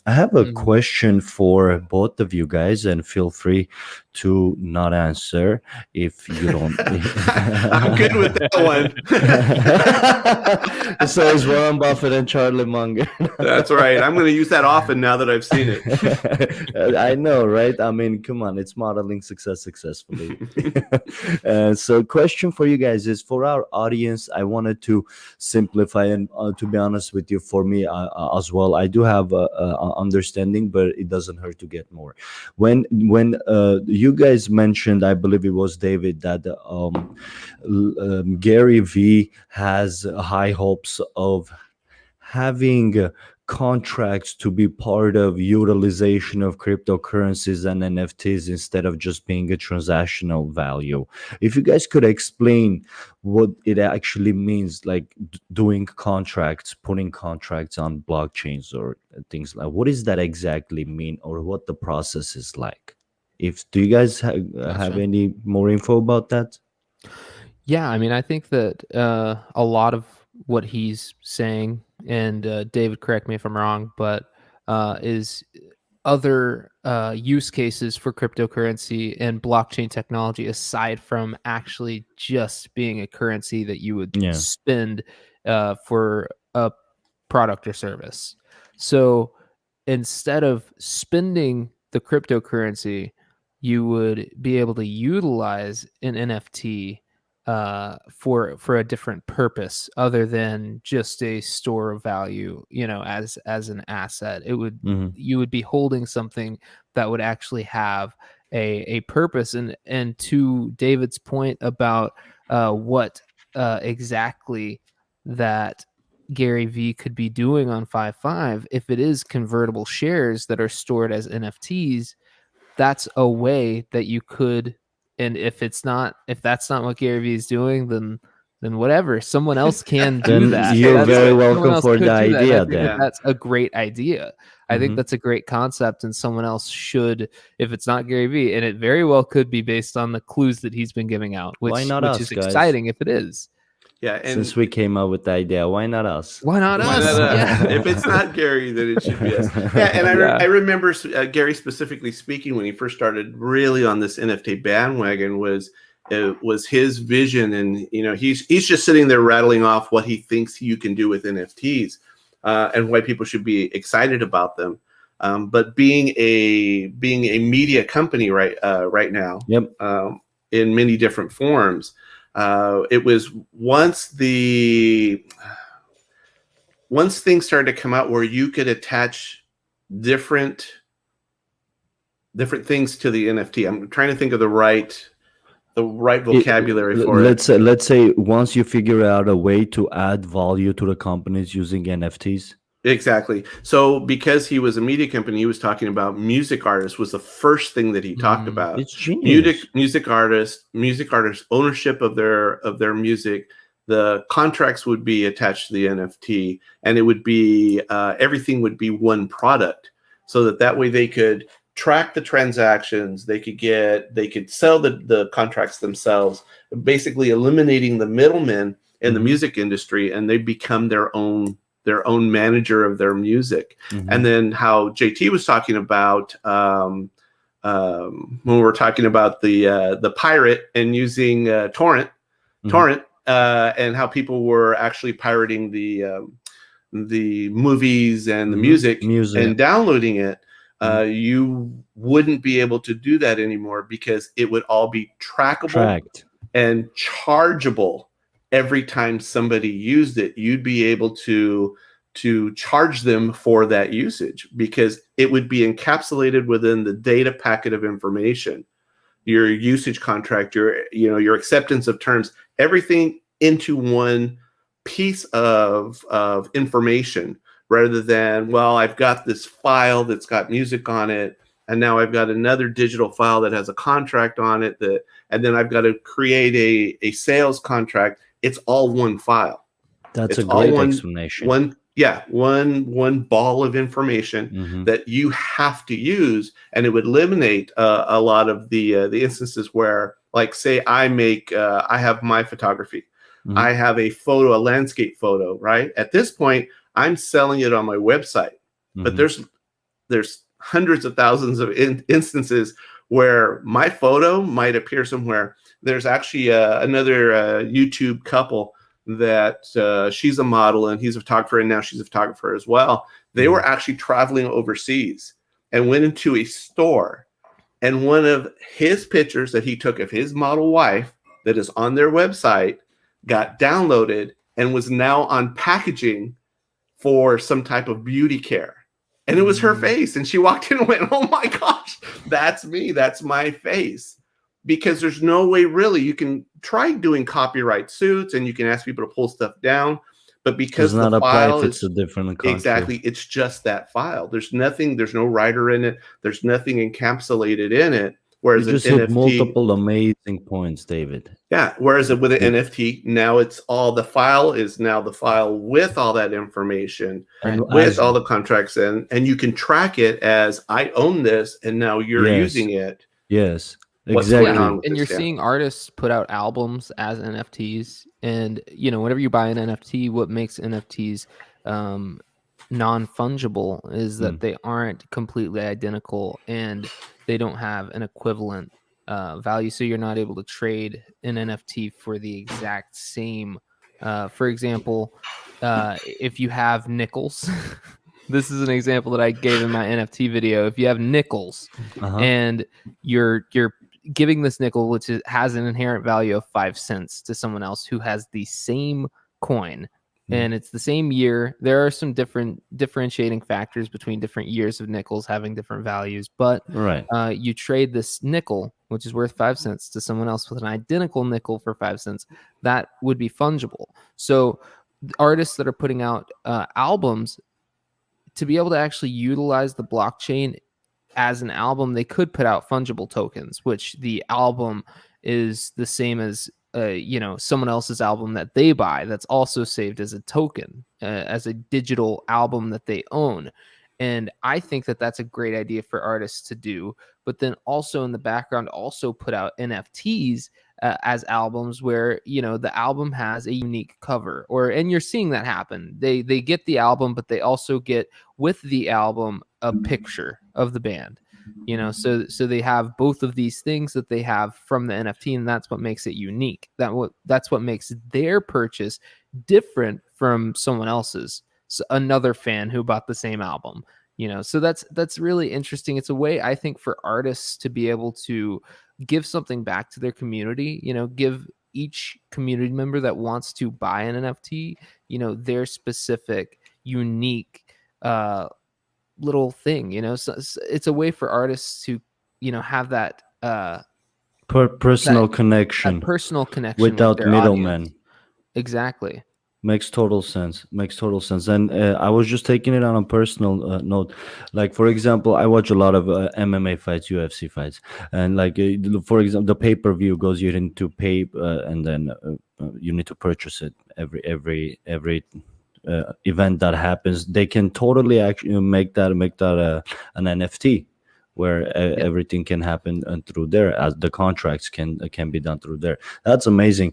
I have a Mhm. question for both of you guys, and feel free to not answer if you don't. I'm good with that one. So is Warren Buffett and Charlie Munger. That's right. I'm going to use that often now that I've seen it. I know, right? I mean, come on, it's modeling success successfully. So, question for you guys is for our audience. I wanted to simplify, and to be honest with you, for me as well, I do have a understanding, but it doesn't hurt to get more. When you guys mentioned, I believe it was David, that Gary V has high hopes of having contracts to be part of utilization of cryptocurrencies and NFTs instead of just being a transactional value. If you guys could explain what it actually means, like doing contracts, putting contracts on blockchains or things like, what does that exactly mean, or what the process is like? If do you guys have Gotcha. any more info about that? Yeah, I mean, I think that a lot of what he's saying, and David, correct me if I'm wrong, but is other use cases for cryptocurrency and blockchain technology aside from actually just being a currency that you would Yeah. spend for a product or service. So instead of spending the cryptocurrency, you would be able to utilize an NFT for a different purpose other than just a store of value, as an asset. Hmm. You would be holding something that would actually have a purpose. And to David's point about what exactly that Gary V could be doing on 5/5, if it is convertible shares that are stored as NFTs, that's a way that you could. And if that's not what Gary Vee is doing, then whatever, someone else can do Then that. you're Can do very it. Someone welcome else for the could do that, and I idea think that then. Yeah. that's a great idea. I think Hmm. that's a great concept, and someone else should, if it's not Gary Vee, and it very well could be based on the clues that he's been giving out, Why which not which us, is guys? exciting if it is. Yeah. Since And we came up with the idea, why not us? Why not why not us? us? Yeah. If it's not Gary, then it should be us. Yeah. And Yeah. I remember Gary specifically speaking when he first started really on this NFT bandwagon was his vision. And, he's just sitting there rattling off what he thinks you can do with NFTs and why people should be excited about them. But being a media company right now, Yep. in many different forms, it was once things started to come out where you could attach different things to the NFT. I'm trying to think of the right vocabulary for it. Let's say once you figure out a way to add value to the companies using NFTs. Exactly. So because he was a media company, he was talking about music artists was the first thing that he talked about. It's genius. Music artists ownership of their music. The contracts would be attached to the NFT, and it would be everything would be one product, so that way they could track the transactions. They could sell the contracts themselves, basically eliminating the middlemen in the music industry, and they become their own manager of their music. And then how JT was talking about when we were talking about the pirate and using torrent, and how people were actually pirating the movies and the music and downloading it. You wouldn't be able to do that anymore because it would all be tracked and chargeable. Every time somebody used it, you'd be able to charge them for that usage because it would be encapsulated within the data packet of information, your usage contract, your acceptance of terms, everything into one piece of information, rather than, well, I've got this file that's got music on it, and now I've got another digital file that has a contract on it, and then I've got to create a sales contract. It's all one file. That's It's a great all explanation. one ball of information that you have to use, and it would eliminate a lot of the instances where, like, say I have my photography, I have a landscape photo, right? At this point, I'm selling it on my website, but there's there's hundreds of thousands of instances where my photo might appear somewhere. There's actually another YouTube couple that she's a model and he's a photographer, and now she's a photographer as well. They were actually traveling overseas and went into a store, and one of his pictures that he took of his model wife that is on their website got downloaded and was now on packaging for some type of beauty care. And it was her face. And she walked in and went, oh my gosh, that's me. That's my face. Because there's no way really you can try doing copyright suits and you can ask people to pull stuff down. But because Does not the apply file if it's is a different country. exactly, it's just that file. There's nothing, there's no writer in it. There's nothing encapsulated in it. Whereas You just an hit NFT, multiple amazing points, David. yeah. Whereas with an NFT, now it's all the file is now the file with all that information, And with as- all the contracts in, and you can track it as I own this, and now you're Yes. using it. Yes, What's exactly. going on with And this? you're Yeah. seeing artists put out albums as NFTs, and whenever you buy an NFT, what makes NFTs non-fungible is that they aren't completely identical and they don't have an equivalent value, so you're not able to trade an NFT for the exact same. For example, if you have nickels, this is an example that I gave in my NFT video. If you have nickels and you're giving this nickel, which has an inherent value of 5 cents, to someone else who has the same coin, and it's the same year. There are some different differentiating factors between different years of nickels having different values, but Right. you trade this nickel, which is worth 5 cents, to someone else with an identical nickel for 5 cents, that would be fungible. So artists that are putting out albums, to be able to actually utilize the blockchain as an album, they could put out fungible tokens, which the album is the same as someone else's album that they buy, that's also saved as a token, as a digital album that they own. And I think that that's a great idea for artists to do, but then also in the background also put out NFTs as albums, where the album has a unique cover, and you're seeing that happen. They get the album, but they also get with the album a picture of the band, so they have both of these things that they have from the NFT, and that's what makes it unique. That's what makes their purchase different from someone else's, another fan who bought the same album. So that's really interesting. It's a way, I think, for artists to be able to give something back to their community, give each community member that wants to buy an NFT, their specific, unique little thing. So it's a way for artists to, have that Personal connection, personal connection without with their middlemen. audience. Exactly. Makes total sense. And I was just taking it on a personal note. Like, for example, I watch a lot of MMA fights, UFC fights, and like for example, the pay-per-view goes, you need to pay, and then you need to purchase it every event that happens. They can totally actually make that an NFT, where everything can happen through there, as the contracts can be done through there. That's amazing.